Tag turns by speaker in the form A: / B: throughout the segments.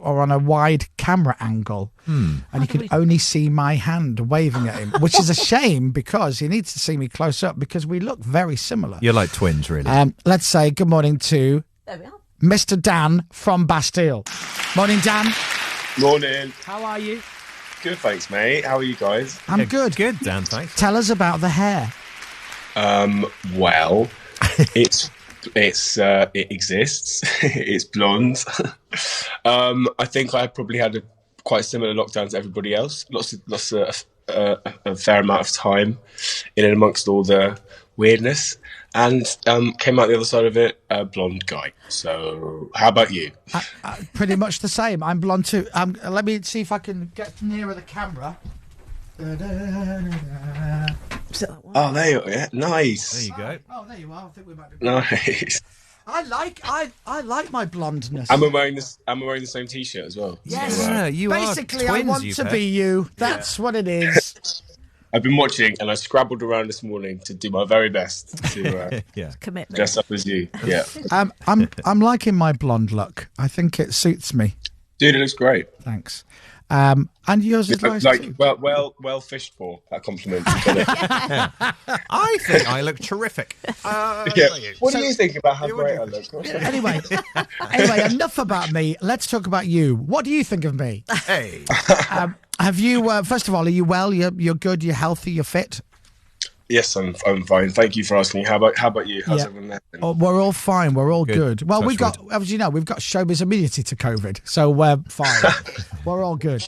A: are on a wide camera angle, and you can only see my hand waving at him, which is a shame because he needs to see me close up because we look very similar.
B: You're like twins, really.
A: Let's say good morning to
C: There we are.
A: Mr. Dan from Bastille. Morning, Dan.
D: Morning.
A: How are you?
D: Good, thanks, mate. How are you guys?
A: I'm good.
B: Good, Dan, thanks.
A: Tell us about the hair.
D: Well, it exists. It's blonde. I think I probably had a quite similar lockdown to everybody else. Lost a fair amount of time in and amongst all the weirdness, and came out the other side of it a blonde guy. So, how about you?
A: Pretty much the same. I'm blonde too. Let me see if I can get nearer the camera.
D: Oh, there you are. Yeah. Nice.
B: There you go.
A: Oh, there you are. I think we might be.
D: Nice.
A: I like my blondness.
D: I'm wearing the same T-shirt as well.
A: Yes.
D: So,
B: Yeah, you
A: Basically,
B: are twins,
A: I want to be you. That's what it is.
D: I've been watching, and I scrabbled around this morning to do my very best to
C: Commitment.
D: dress up as you. Yeah,
A: I'm liking my blonde look. I think it suits me.
D: dude, it looks great.
A: Thanks. And yours is nice too.
D: well fished for that compliment.
B: I think I look terrific.
D: Yeah. What do you think about how great I look?
A: Anyway, enough about me. Let's talk about you. What do you think of me?
B: Hey.
A: Have you? First of all, are you well? You're good. You're healthy. You're fit.
D: Yes, I'm fine. Thank you for asking. How about you? How's everyone there?
A: Oh, we're all fine. We're all good. Well,
B: Touch
A: as you know, we've got showbiz immunity to COVID, so we're fine. We're all good.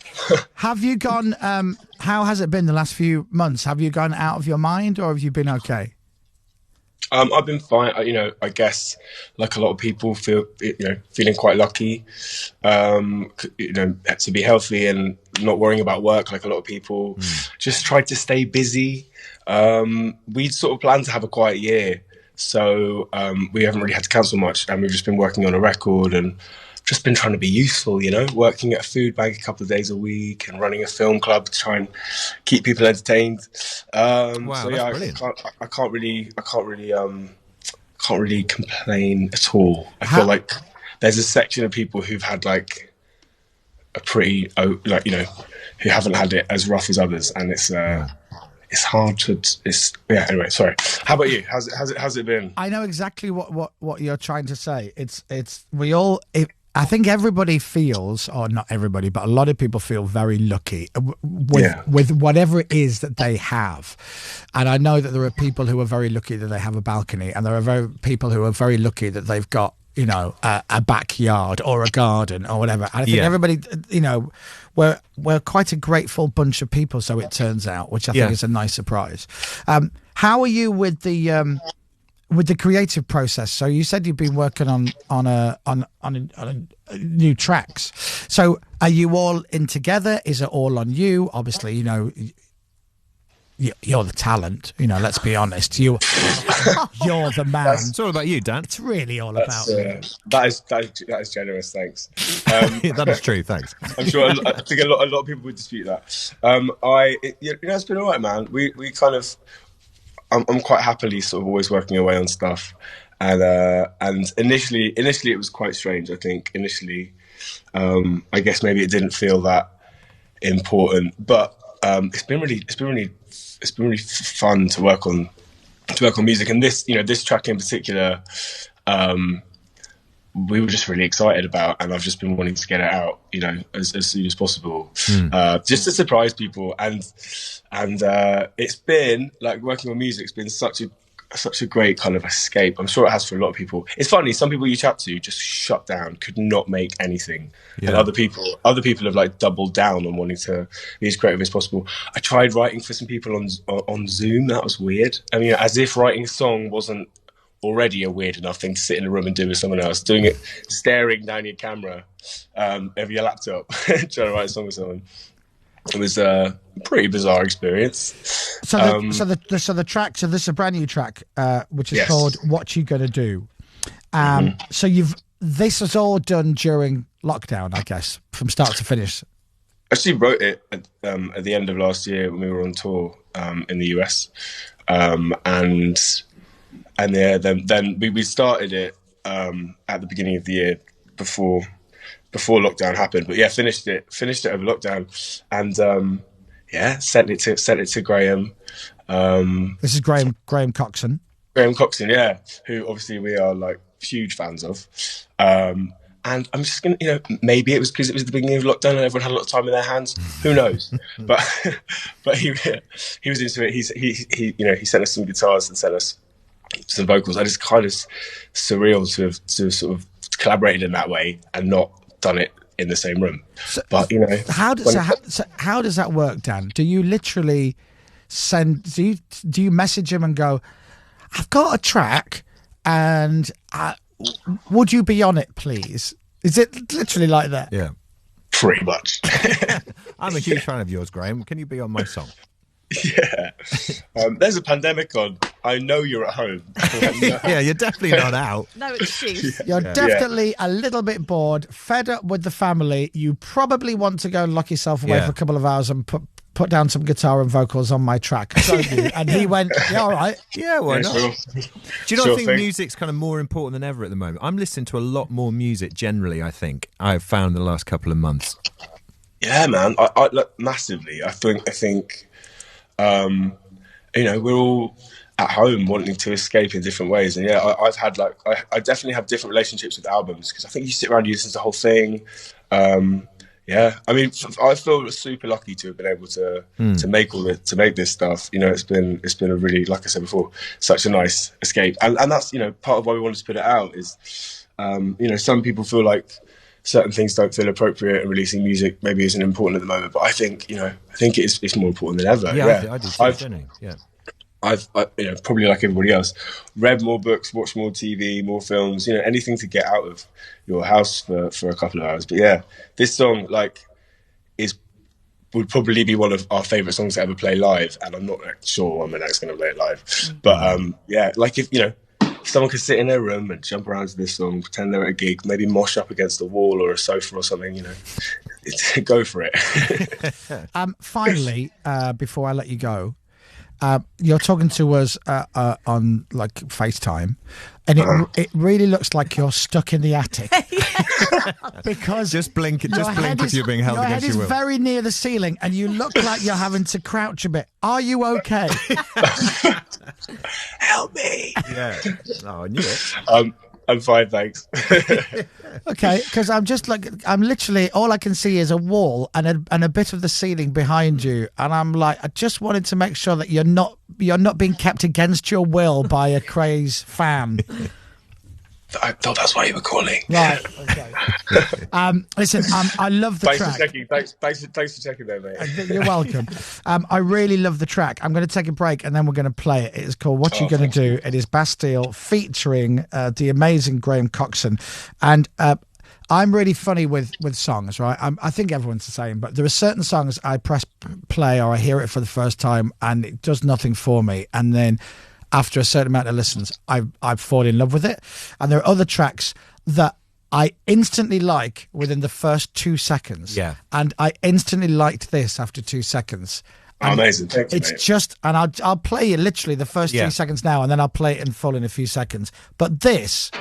A: Have you gone? How has it been the last few months? Have you gone out of your mind, or have you been okay?
D: I've been fine. I guess like a lot of people feeling quite lucky, to be healthy and not worrying about work. Like a lot of people, just tried to stay busy. We sort of planned to have a quiet year, so we haven't really had to cancel much, and we've just been working on a record and just been trying to be useful, working at a food bank a couple of days a week and running a film club to try and keep people entertained.
B: Wow,
D: so
B: that's
D: yeah,
B: brilliant.
D: I can't really complain at all. I feel like there's a section of people who've had like a pretty who haven't had it as rough as others, and it's hard to. Anyway, sorry. How about you? How's it been?
A: I know exactly what you're trying to say. I think everybody feels, or not everybody, but a lot of people feel very lucky with whatever it is that they have. And I know that there are people who are very lucky that they have a balcony, and there are people who are very lucky that they've got, a backyard or a garden or whatever. And I think everybody, we're quite a grateful bunch of people, so it turns out, which I think is a nice surprise. How are you with the creative process? So you said you've been working on new tracks. So are you all in together? Is it all on you? Obviously, you're the talent. Let's be honest. You're the man.
B: It's all about you, Dan.
A: It's really all about me.
D: That is generous. Thanks.
B: That is true. Thanks.
D: I'm sure. I think a lot of people would dispute that. It's been all right, man. We kind of. I'm quite happily sort of always working away on stuff, and initially it was quite strange. I think initially, I guess maybe it didn't feel that important, but it's been really fun to work on music. And this track in particular, we were just really excited about, and I've just been wanting to get it out, as soon as possible, just to surprise people. And it's been like working on music. It's been such a great kind of escape. I'm sure it has for a lot of people. It's funny. Some people you chat to just shut down, could not make anything, and other people have like doubled down on wanting to be as creative as possible. I tried writing for some people on Zoom. That was weird. I mean, as if writing a song wasn't already a weird enough thing to sit in a room and do with someone else, doing it staring down your camera over your laptop trying to write a song with someone. It was a pretty bizarre experience.
A: So the track, so this is a brand new track which is called What You Gonna Do. So this was all done during lockdown, I guess, from start to finish.
D: I actually wrote it at the end of last year when we were on tour in the US, and then we started it at the beginning of the year before before lockdown happened. But yeah, finished it over lockdown, and sent it to Graham.
A: This is Graham Coxon.
D: Graham Coxon, yeah, who obviously we are like huge fans of. And I'm just gonna, maybe it was because it was the beginning of lockdown and everyone had a lot of time in their hands. Who knows? but he was into it. He sent us some guitars and sent us some vocals. And it's kind of surreal to have sort of collaborated in that way and not done it in the same room. But
A: how does that work, Dan? Do you literally do you message him and go, I've got a track and would you be on it, please? Is it literally like that?
B: Yeah.
D: Pretty much.
B: I'm a huge fan of yours, Graham. Can you be on my song?
D: Yeah. There's a pandemic on. I know you're at home.
B: Yeah, you're definitely not out.
C: No excuse.
A: You're definitely a little bit bored, fed up with the family. You probably want to go and lock yourself away for a couple of hours and put down some guitar and vocals on my track, don't you? And he went, yeah, all right.
B: Yeah, why not?
D: Sure.
B: Do you not think music's kind of more important than ever at the moment? I'm listening to a lot more music generally, I think, I've found in the last couple of months.
D: Yeah, man. I look, massively. I think we're all at home wanting to escape in different ways. And yeah, I've had I definitely have different relationships with albums because I think you sit around, you listen to the whole thing. Yeah, I mean, I feel super lucky to have been able to make this stuff. It's been a really, like I said before, such a nice escape, and that's part of why we wanted to put it out is, some people feel like certain things don't feel appropriate and releasing music maybe isn't important at the moment, but I think it's more important than ever.
B: Yeah, I do too, yeah.
D: I've probably like everybody else, read more books, watched more TV, more films, anything to get out of your house for a couple of hours. But yeah, this song would probably be one of our favourite songs to ever play live, and I'm not sure when we're next going to play it live. But if someone could sit in their room and jump around to this song, pretend they're at a gig, maybe mosh up against a wall or a sofa or something, go for it.
A: Finally, before I let you go, you're talking to us on like FaceTime, and it really looks like you're stuck in the attic. Because
B: just blink if you're being held against your will.
A: Your head is very near the ceiling, and you look like you're having to crouch a bit. Are you okay?
D: Help me!
B: Yeah, I knew it.
D: I'm fine, thanks.
A: Okay, because I'm literally, all I can see is a wall and a bit of the ceiling behind you, and I'm like, I just wanted to make sure that you're not being kept against your will by a crazed fan.
D: I thought that's why you were calling.
A: Right. Okay. Listen, I love the track.
D: Thanks for checking there, mate.
A: You're welcome. I really love the track. I'm going to take a break and then we're going to play it. It is called What You Gonna Do. It is Bastille featuring the amazing Graham Coxon. And I'm really funny with songs, right? I think everyone's the same, but there are certain songs I press play or I hear it for the first time and it does nothing for me. And then after a certain amount of listens, I fall in love with it. And there are other tracks that I instantly like within the first 2 seconds.
B: Yeah.
A: And I instantly liked this after 2 seconds. And
D: amazing. Thanks,
A: it's
D: mate.
A: just, and I'll play you literally the first 3 seconds now, and then I'll play it in full in a few seconds. But this,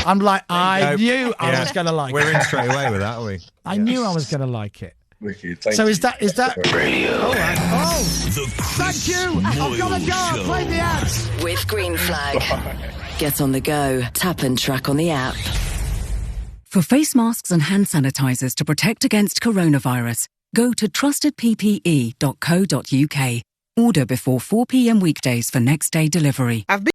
A: I'm like, I knew I was going to like it.
B: We're in straight away with that, aren't we?
A: I knew I was going to like it.
D: Wicked.
A: So is that
E: Radio?
A: All right. Oh, thank you. I've got to go. I've played the ads
E: With Green Flag. Get on the go. Tap and track on the app.
F: For face masks and hand sanitizers to protect against coronavirus, go to trustedppe.co.uk. Order before 4 p.m. weekdays for next day delivery.